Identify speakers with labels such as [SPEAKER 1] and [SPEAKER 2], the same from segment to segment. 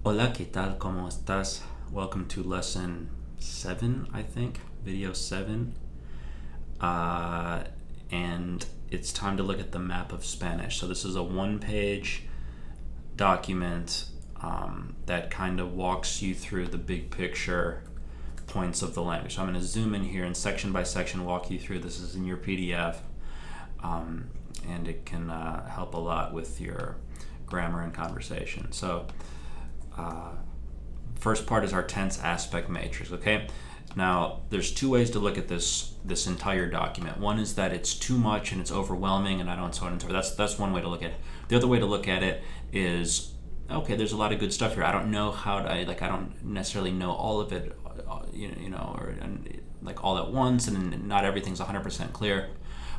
[SPEAKER 1] Hola, ¿qué tal? ¿Cómo estás? Welcome to lesson 7, I think, video 7. And it's time to look at the map of Spanish. So this is a one-page document that kind of walks you through the big picture points of the language. So I'm going to zoom in here and section by section walk you through. This is in your PDF, and it can help a lot with your grammar and conversation. So first part is our tense aspect matrix, okay? Now, there's two ways to look at this entire document. One is that it's too much and it's overwhelming and I don't so on and so forth. That's one way to look at it. The other way to look at it is, okay, there's a lot of good stuff here. I don't know how to, I don't necessarily know all of it, or all at once, and not everything's 100% clear,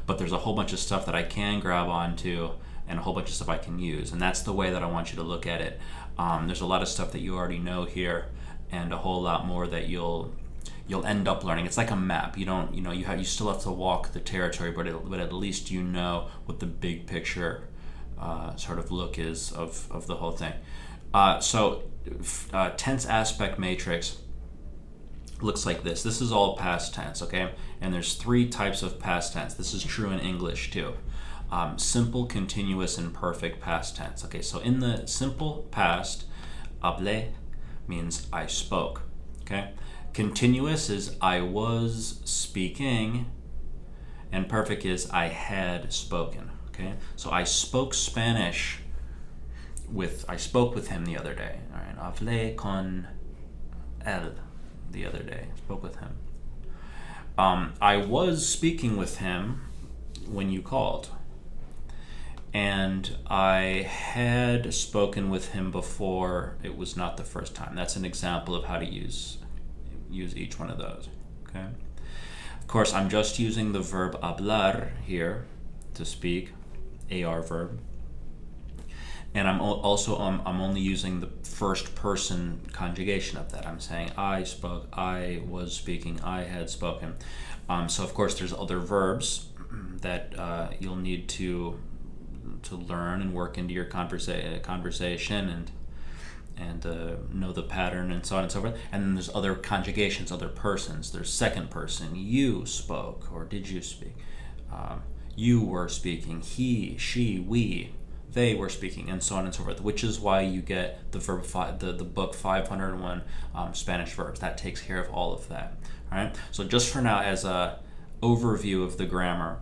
[SPEAKER 1] but there's a whole bunch of stuff that I can grab onto and a whole bunch of stuff I can use, and that's the way that I want you to look at it. There's a lot of stuff that you already know here, and a whole lot more that you'll end up learning. It's like a map. You still have to walk the territory, but at least you know what the big picture sort of look is of the whole thing. So tense aspect matrix looks like this. This is all past tense, okay? And there's 3 types of past tense. This is true in English too. Simple, continuous, and perfect past tense. Okay, so in the simple past, hablé means I spoke. Okay, continuous is I was speaking, and perfect is I had spoken. Okay, so I spoke Spanish I spoke with him the other day. All right, hablé con él the other day. Spoke with him. I was speaking with him when you called. And I had spoken with him before. It was not the first time. That's an example of how to use each one of those. Okay. Of course, I'm just using the verb hablar here, to speak, AR verb. And I'm only using the first person conjugation of that. I'm saying I spoke, I was speaking, I had spoken. So of course there's other verbs that you'll need to learn and work into your conversation and know the pattern and so on and so forth. And then there's other conjugations, other persons. There's second person. You spoke, or did you speak? You were speaking. He, she, we, they were speaking, and so on and so forth. Which is why you get the verb the book 501 Spanish verbs. That takes care of all of that. All right. So just for now, as a overview of the grammar,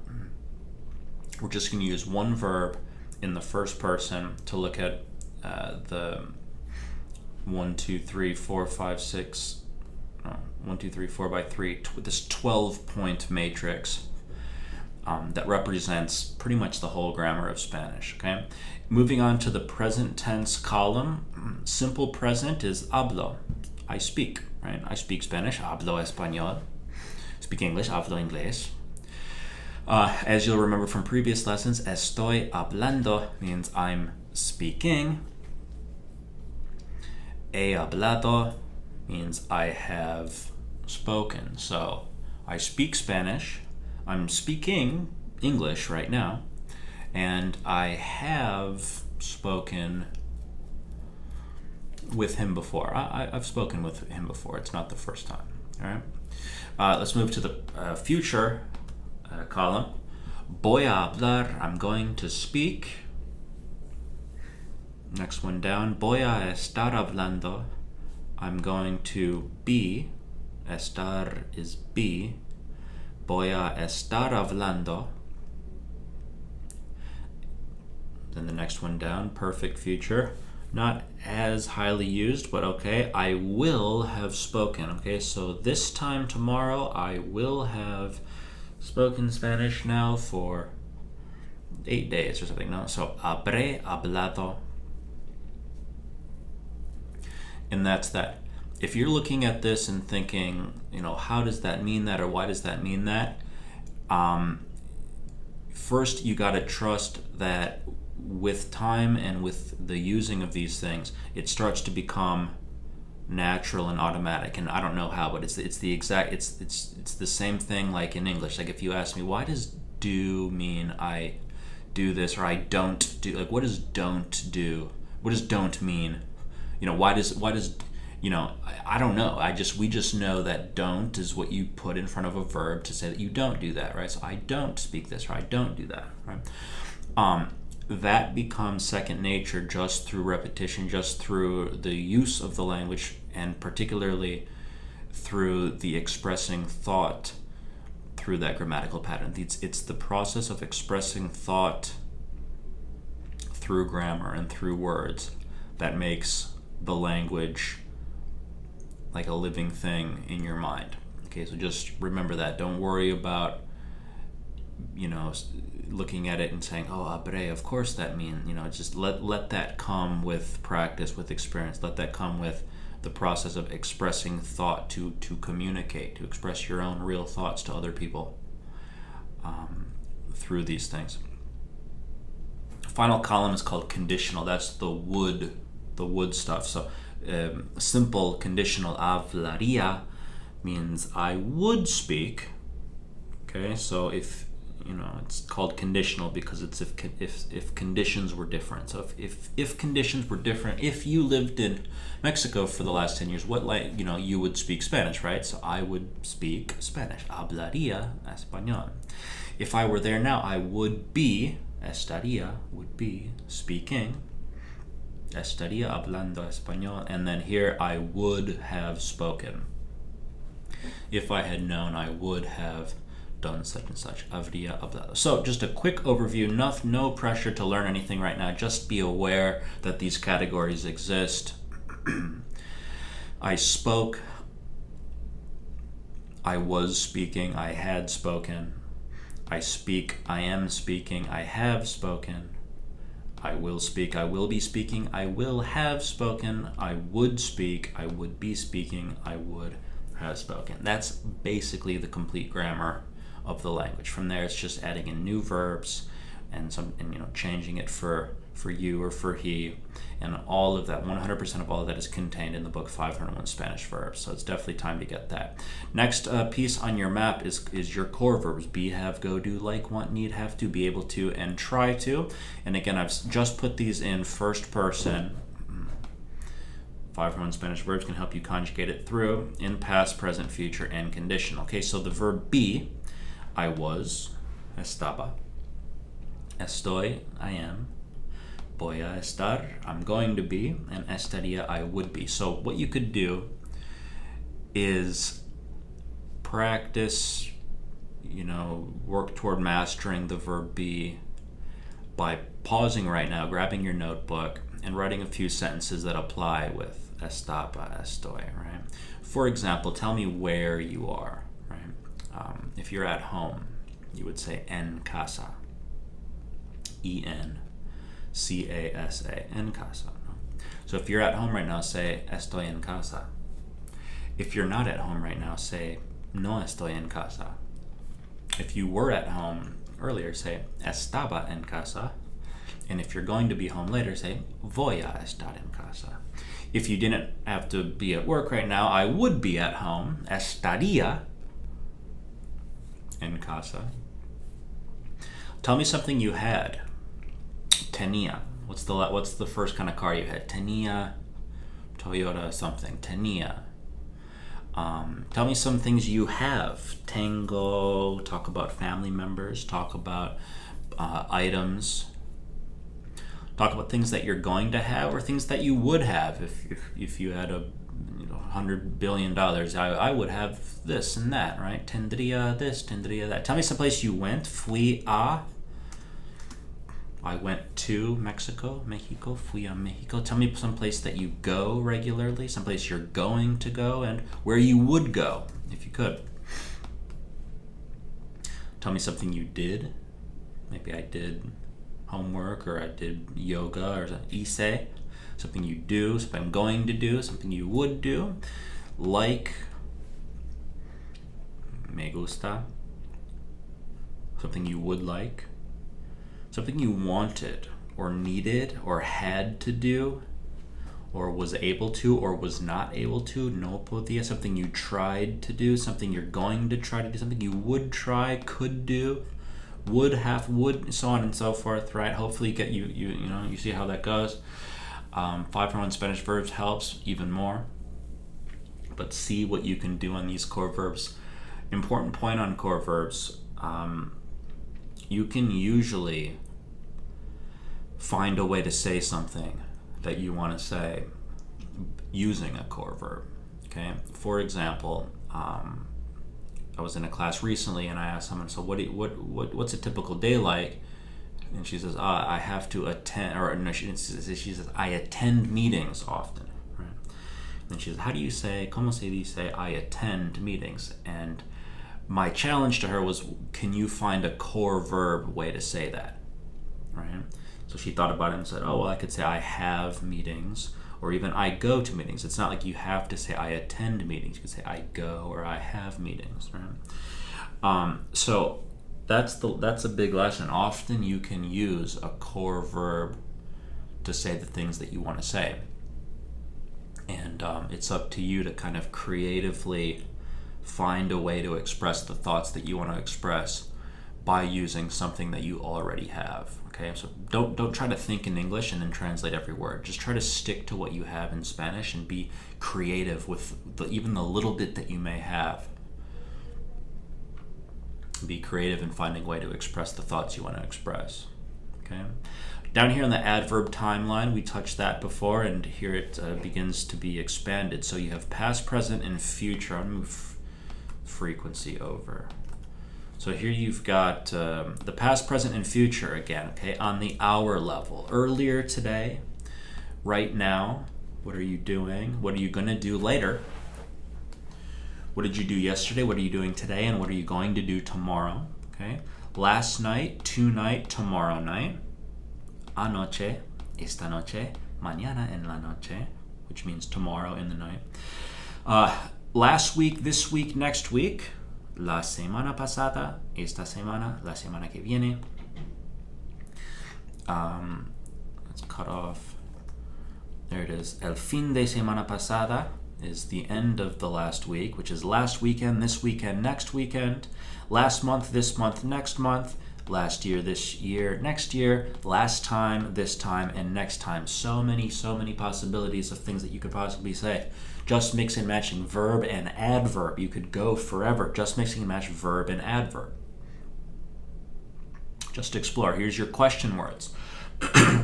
[SPEAKER 1] we're just going to use one verb in the first person to look at the 1, 2, 3, 4, 5, 6, 1, 2, 3, 4 by 3, this 12-point matrix that represents pretty much the whole grammar of Spanish. Okay, moving on to the present tense column. Simple present is hablo, I speak. Right, I speak Spanish, hablo español. Speak English, hablo inglés. As you'll remember from previous lessons, estoy hablando means I'm speaking. He hablado means I have spoken. So I speak Spanish, I'm speaking English right now, and I have spoken with him before. I've spoken with him before. It's not the first time. All right. Let's move to the future column. Voy a hablar, I'm going to speak. Next one down. Voy a estar hablando, I'm going to be. Estar is be. Voy a estar hablando. Then the next one down, perfect future. Not as highly used, but okay. I will have spoken. Okay, so this time tomorrow, I will have spoken Spanish now for 8 days or something. No, so habré hablado. And that's that. If you're looking at this and thinking, how does that mean that, or why does that mean that? First, you got to trust that with time and with the using of these things, it starts to become natural and automatic. And I don't know how, but it's the same thing like in English. Like if you ask me, why does do mean I do this or I don't do? Like what does don't do? What does don't mean? why does I don't know. We just know that don't is what you put in front of a verb to say that you don't do that, right? So I don't speak this, or I don't do that, right? That becomes second nature just through repetition, just through the use of the language, and particularly through the expressing thought through that grammatical pattern. It's the process of expressing thought through grammar and through words that makes the language like a living thing in your mind. Okay, so just remember that. Don't worry about, looking at it and saying, oh, abre, of course that means, just let that come with practice, with experience. Let that come with the process of expressing thought, to communicate, to express your own real thoughts to other people through these things. Final column is called conditional. That's the would stuff. So simple conditional hablaría means I would speak. Okay, so if it's called conditional because it's if conditions were different. So if conditions were different, if you lived in Mexico for the last 10 years, you would speak Spanish, right? So I would speak Spanish. Hablaría español. If I were there now, I would be, estaría, would be speaking. Estaría hablando español. And then here, I would have spoken. If I had known, I would have done such and such. Habría hablado. So just a quick overview. No pressure to learn anything right now. Just be aware that these categories exist. I spoke. I was speaking. I had spoken. I speak. I am speaking. I have spoken. I will speak. I will be speaking. I will have spoken. I would speak. I would be speaking. I would have spoken. That's basically the complete grammar of the language. From there, it's just adding in new verbs and changing it for you or for he, and all of that, 100% of all of that is contained in the book 501 Spanish Verbs. So it's definitely time to get that. Next piece on your map is your core verbs: be, have, go, do, like, want, need, have to, be able to, and try to. And again, I've just put these in first person. 501 Spanish Verbs can help you conjugate it through in past, present, future, and conditional. Okay, so the verb be, I was, estaba. Estoy, I am. Voy a estar, I'm going to be. And estaría, I would be. So what you could do is practice, work toward mastering the verb be by pausing right now, grabbing your notebook, and writing a few sentences that apply with estaba, estoy, right? For example, tell me where you are, right? If you're at home, you would say en casa. E-N-C-A-S-A, en casa. So if you're at home right now, say estoy en casa. If you're not at home right now, say no estoy en casa. If you were at home earlier, say estaba en casa. And if you're going to be home later, say voy a estar en casa. If you didn't have to be at work right now, I would be at home. Estaría en casa. Tell me something you had. Tenía. What's the first kind of car you had? Tenía, Toyota something. Tenía. Tell me some things you have. Tengo. Talk about family members. Talk about items. Talk about things that you're going to have or things that you would have if you had $100 billion. I would have this and that, right? Tendría this, tendría that. Tell me someplace you went. Fui a. I went to Mexico. Fui a Mexico. Tell me someplace that you go regularly, someplace you're going to go, and where you would go if you could. Tell me something you did. Maybe I did homework, or I did yoga, or hice. Something you do, something I'm going to do, something you would do. Like, me gusta. Something you would like. Something you wanted, or needed, or had to do, or was able to, or was not able to. No podía. Something you tried to do, something you're going to try to do, something you would try, could do, would have, would, so on and so forth, right? Hopefully you see how that goes. 5-for-1 Spanish verbs helps even more. But see what you can do on these core verbs. Important point on core verbs. You can usually find a way to say something that you want to say using a core verb. Okay. For example, I was in a class recently and I asked someone, so what's a typical day like? And she says, I have to attend, or no, she says, I attend meetings often. Right? And she says, how do you say, como se dice, I attend meetings? And my challenge to her was, can you find a core verb way to say that? Right? So she thought about it and said, oh, well, I could say I have meetings, or even I go to meetings. It's not like you have to say I attend meetings. You could say I go or I have meetings, right? So that's a big lesson. Often you can use a core verb to say the things that you want to say. And it's up to you to kind of creatively find a way to express the thoughts that you want to express by using something that you already have. Okay, so don't try to think in English and then translate every word. Just try to stick to what you have in Spanish and be creative with even the little bit that you may have. Be creative in finding a way to express the thoughts you want to express. Okay. Down here on the adverb timeline, we touched that before, and here it begins to be expanded. So you have past, present, and future. I'm going to move frequency over. So here you've got the past, present, and future again, okay, on the hour level. Earlier today, right now, what are you doing? What are you going to do later? What did you do yesterday? What are you doing today? And what are you going to do tomorrow? Okay. Last night, tonight, tomorrow night. Anoche, esta noche, mañana en la noche, which means tomorrow in the night. Last week, this week, next week. La semana pasada, esta semana, la semana que viene. Let's cut off. There it is. El fin de semana pasada is the end of the last week, which is last weekend, this weekend, next weekend, last month, this month, next month, last year, this year, next year, last time, this time, and next time. So many possibilities of things that you could possibly say. Just mix and matching verb and adverb. You could go forever. Just mixing and match verb and adverb. Just explore. Here's your question words.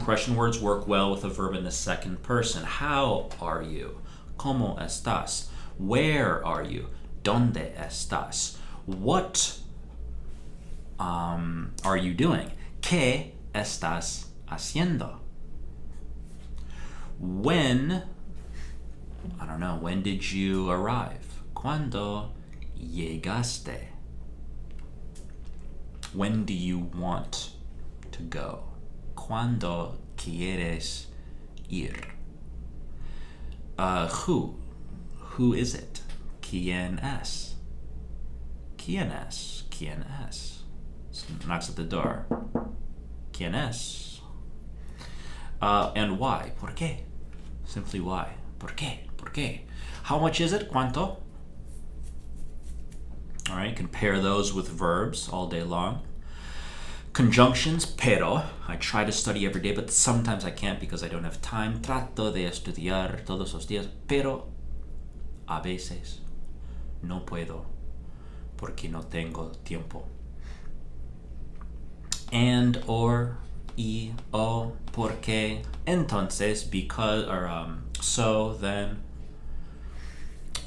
[SPEAKER 1] Question words work well with a verb in the second person. How are you? ¿Cómo estás? Where are you? ¿Dónde estás? What are you doing? ¿Qué estás haciendo? When did you arrive? ¿Cuándo llegaste? When do you want to go? ¿Cuándo quieres ir? Who is it? ¿Quién es? ¿Quién es? ¿Quién es? Knocks at the door. ¿Quién es? And why? ¿Por qué? Simply why. ¿Por qué? ¿Por qué? How much is it? ¿Cuánto? All right, you can pair those with verbs all day long. Conjunctions, pero. I try to study every day, but sometimes I can't because I don't have time. Trato de estudiar todos los días, pero a veces no puedo porque no tengo tiempo. And, or, y, o, porque, entonces, because, or so, then,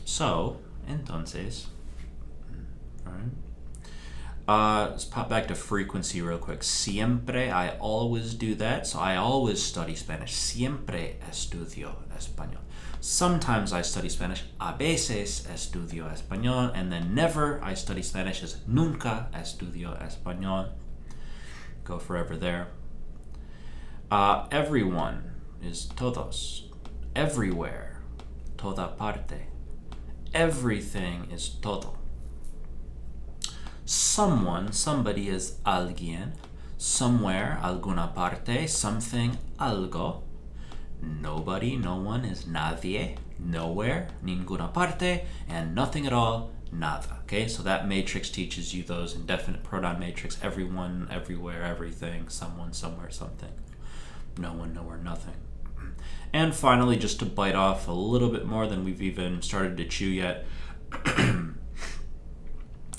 [SPEAKER 1] so, entonces. All right. Let's pop back to frequency real quick. Siempre, I always do that. So I always study Spanish. Siempre estudio español. Sometimes I study Spanish. A veces estudio español. And then never I study Spanish is nunca estudio español. Go forever there. Everyone is todos. Everywhere. Toda parte. Everything is todo. Someone, somebody is alguien. Somewhere, alguna parte, something, algo. Nobody, no one is nadie. Nowhere, ninguna parte. And nothing at all, nada. Okay, so that matrix teaches you those indefinite pronoun matrix. Everyone, everywhere, everything. Someone, somewhere, something. No one, nowhere, nothing. And finally, just to bite off a little bit more than we've even started to chew yet,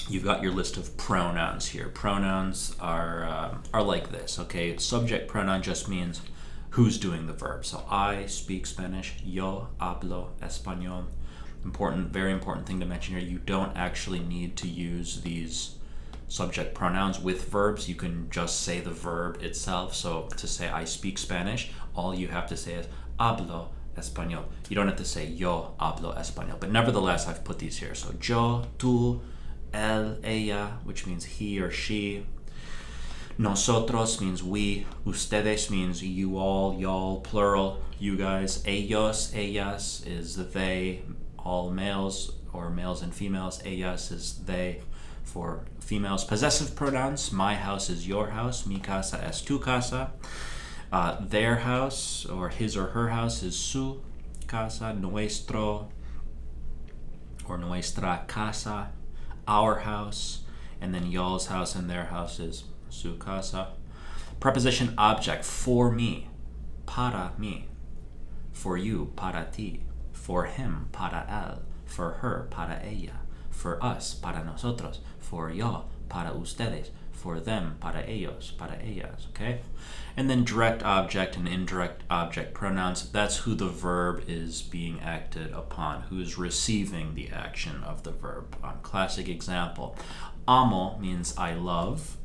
[SPEAKER 1] you've got your list of pronouns here. Pronouns are like this, okay? Subject pronoun just means who's doing the verb. So I speak Spanish, yo hablo español. Very important thing to mention here, you don't actually need to use these subject pronouns with verbs. You can just say the verb itself. So to say I speak Spanish, all you have to say is hablo español. You don't have to say yo hablo español. But nevertheless, I've put these here. So yo, tú, él, ella, which means he or she. Nosotros means we. Ustedes means you all, y'all, plural, you guys. Ellos, ellas is they, all males or males and females. Ellas is they for females. Possessive pronouns, my house is your house, mi casa es tu casa. Their house or his or her house is su casa, nuestro or nuestra casa, our house, and then y'all's house and their house is su casa. Preposition object, for me, para mí, for you, para ti, for him, para él, for her, para ella, for us, para nosotros, for yo, para ustedes, for them, para ellos, para ellas, okay? And then direct object and indirect object pronouns, that's who the verb is being acted upon, who is receiving the action of the verb. Classic example, amo means I love.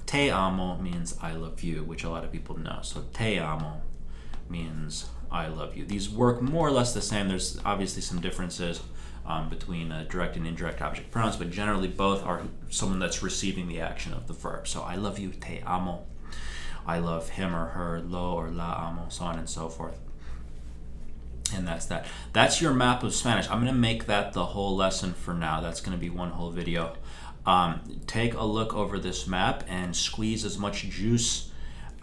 [SPEAKER 1] Te amo means I love you, which a lot of people know. So te amo means I love you. These work more or less the same. There's obviously some differences between direct and indirect object pronouns, but generally both are someone that's receiving the action of the verb. So I love you, te amo. I love him or her, lo or la amo, so on and so forth. And that's that. That's your map of Spanish. I'm going to make that the whole lesson for now. That's going to be one whole video. Take a look over this map and squeeze as much juice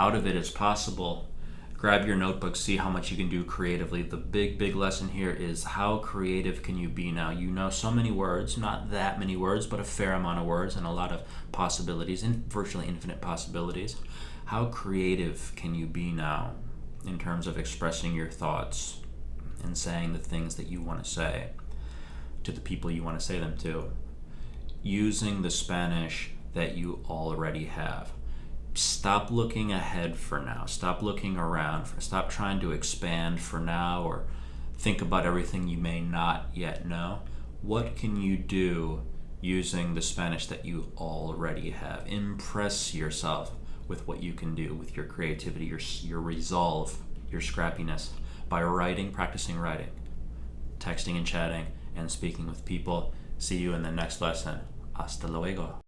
[SPEAKER 1] out of it as possible. Grab your notebook, see how much you can do creatively. The big lesson here is how creative can you be now? You know so many words, not that many words, but a fair amount of words and a lot of possibilities, and virtually infinite possibilities. How creative can you be now in terms of expressing your thoughts and saying the things that you want to say to the people you want to say them to, using the Spanish that you already have. Stop looking ahead for now. Stop looking around. Stop trying to expand for now or think about everything you may not yet know. What can you do using the Spanish that you already have? Impress yourself with what you can do, with your creativity, your resolve, your scrappiness, by writing, practicing writing, texting and chatting, and speaking with people. See you in the next lesson. Hasta luego.